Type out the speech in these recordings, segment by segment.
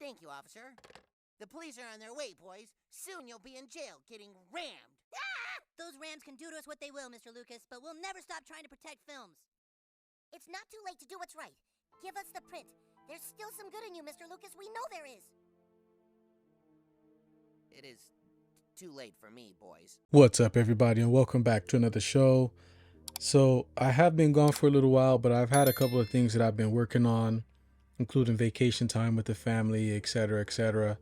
Thank you, officer. The police are on their way, boys. Soon you'll be in jail getting rammed. Ah! Those rams can do to us what they will, Mr. Lucas, but we'll never stop trying to protect films. It's not too late to do what's right. Give us the print. There's still some good in you, Mr. Lucas. We know there is. It is too late for me, boys. What's up, everybody, and welcome back to another show. So I have been gone for a little while, but I've had a couple of things that I've been working on, including vacation time with the family, etc., etc.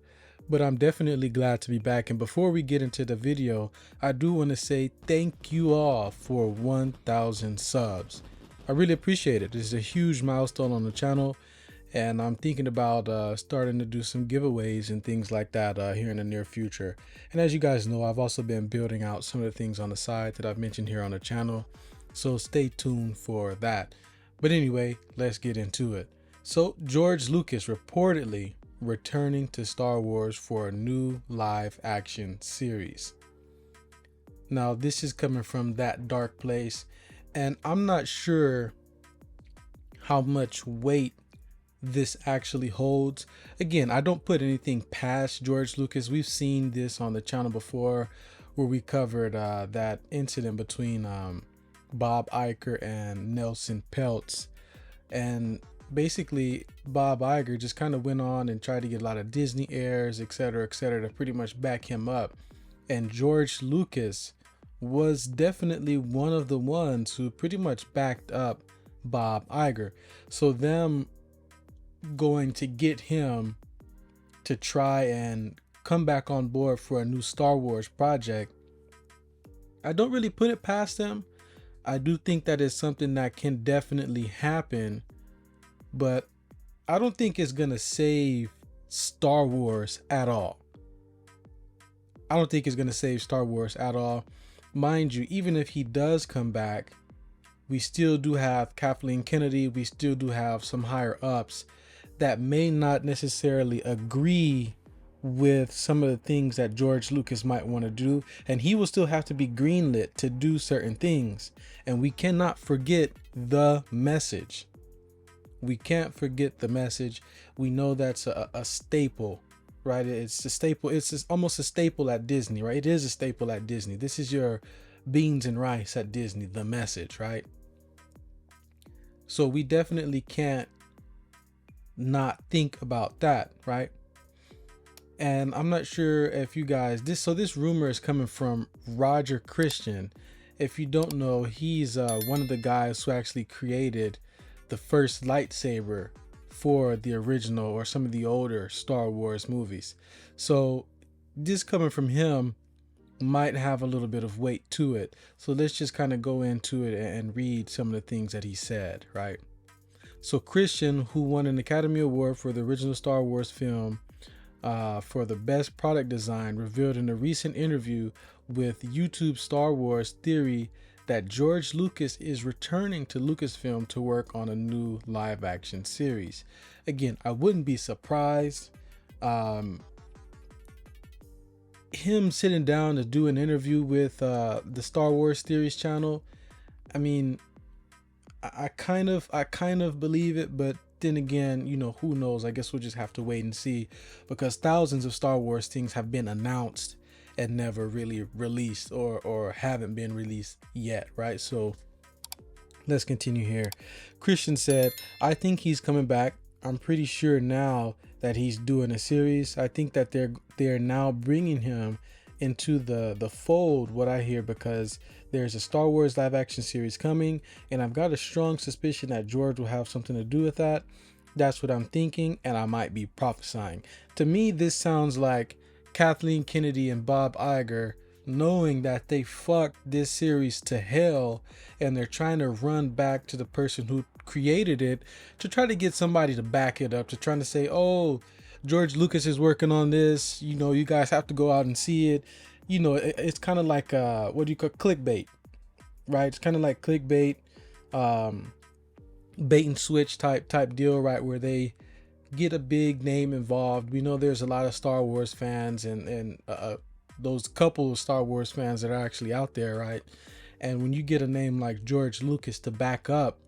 But I'm definitely glad to be back. And before we get into the video, I do want to say thank you all for 1,000 subs. I really appreciate it. This is a huge milestone on the channel, and I'm thinking about starting to do some giveaways and things like that here in the near future. And as you guys know, I've also been building out some of the things on the side that I've mentioned here on the channel, so stay tuned for that. But anyway, let's get into it. So George Lucas reportedly returning to Star Wars for a new live action series. Now this is coming from That Dark Place, and I'm not sure how much weight this actually holds. Again, I don't put anything past George Lucas. We've seen this on the channel before, where we covered that incident between Bob Iger and Nelson Peltz, and basically Bob Iger just kind of went on and tried to get a lot of Disney heirs, etc., to pretty much back him up. And George Lucas was definitely one of the ones who pretty much backed up Bob Iger. So them going to get him to try and come back on board for a new Star Wars project, I don't really put it past them. I do think that is something that can definitely happen, but I don't think it's gonna save Star Wars at all. I don't think it's gonna save Star Wars at all. Mind you, even if he does come back, we still do have Kathleen Kennedy, we still do have some higher ups that may not necessarily agree with some of the things that George Lucas might want to do, and he will still have to be greenlit to do certain things. And we cannot forget the message. We can't forget the message. We know that's a staple, right? It's a staple. It's almost a staple at Disney, right? It is a staple at Disney. This is your beans and rice at Disney, the message, right? So we definitely can't not think about that, right? And I'm not sure if you guys, this rumor is coming from Roger Christian. If you don't know, he's one of the guys who actually created the first lightsaber for the original or some of the older Star Wars movies. So this coming from him might have a little bit of weight to it. So let's just kind of go into it and read some of the things that he said, right? So Christian, who won an Academy Award for the original Star Wars film for the best product design, revealed in a recent interview with YouTube Star Wars Theory that George Lucas is returning to Lucasfilm to work on a new live action series. Again, I wouldn't be surprised. Him sitting down to do an interview with the Star Wars Theories channel, I mean, I kind of believe it, but then again, you know, who knows? I guess we'll just have to wait and see, because thousands of Star Wars things have been announced and never really released or haven't been released yet, right? So let's continue here. Christian said, I think he's coming back. I'm pretty sure now that he's doing a series. I think that they're now bringing him into the fold, what I hear, because there's a Star Wars live action series coming, and I've got a strong suspicion that George will have something to do with that. That's what I'm thinking, and I might be prophesying. To me, this sounds like Kathleen Kennedy and Bob Iger knowing that they fucked this series to hell, and they're trying to run back to the person who created it to try to get somebody to back it up, to trying to say, oh, George Lucas is working on this, you know, you guys have to go out and see it. You know, it's kind of like what do you call clickbait, right? It's kind of like clickbait, bait and switch type deal, right? Where they get a big name involved. We know there's a lot of Star Wars fans and those couple of Star Wars fans that are actually out there, right? And when you get a name like George Lucas to back up,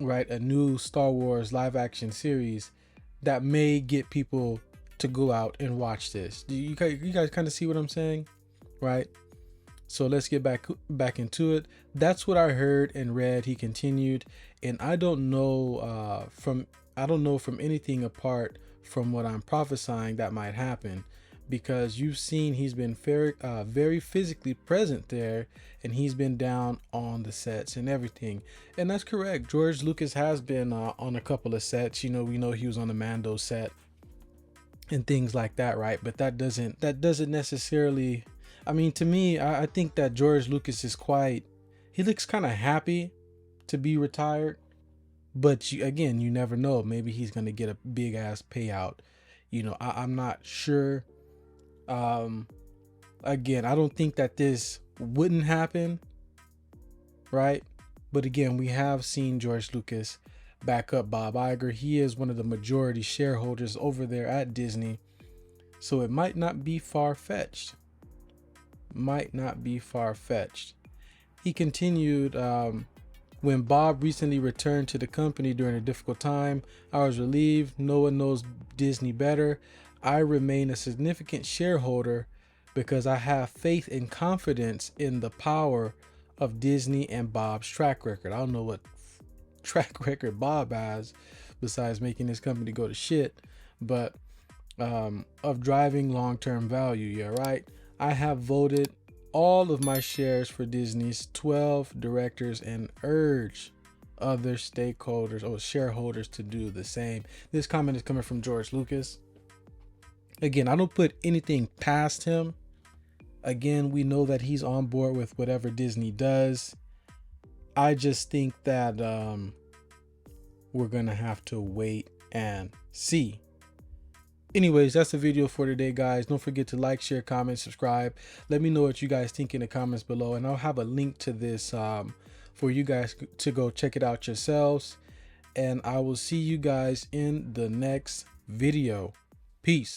right, a new Star Wars live action series, that may get people to go out and watch this. Do you guys kind of see what I'm saying, right? So let's get back into it. That's what I heard and read. He continued, and I don't know from anything apart from what I'm prophesying that might happen, because you've seen he's been very physically present there, and he's been down on the sets and everything. And that's correct. George Lucas has been on a couple of sets. You know, we know he was on the Mando set and things like that, right? But that doesn't necessarily, I mean, to me, I think that George Lucas is he looks kind of happy to be retired. But again, you never know. Maybe he's going to get a big ass payout. You know, I'm not sure. Again, I don't think that this wouldn't happen, right? But again, we have seen George Lucas back up Bob Iger. He is one of the majority shareholders over there at Disney. So it might not be far-fetched. He continued, when Bob recently returned to the company during a difficult time, I was relieved. No one knows Disney better. I remain a significant shareholder because I have faith and confidence in the power of Disney and Bob's track record. I don't know what track record Bob has besides making his company go to shit, but of driving long-term value. Yeah, right. I have voted all of my shares for Disney's 12 directors and urge other stakeholders or shareholders to do the same. This comment is coming from George Lucas. Again, I don't put anything past him. Again, we know that he's on board with whatever Disney does. I just think that we're gonna have to wait and see. Anyways, that's the video for today, guys. Don't forget to like, share, comment, subscribe. Let me know what you guys think in the comments below, and I'll have a link to this for you guys to go check it out yourselves. And I will see you guys in the next video. Peace.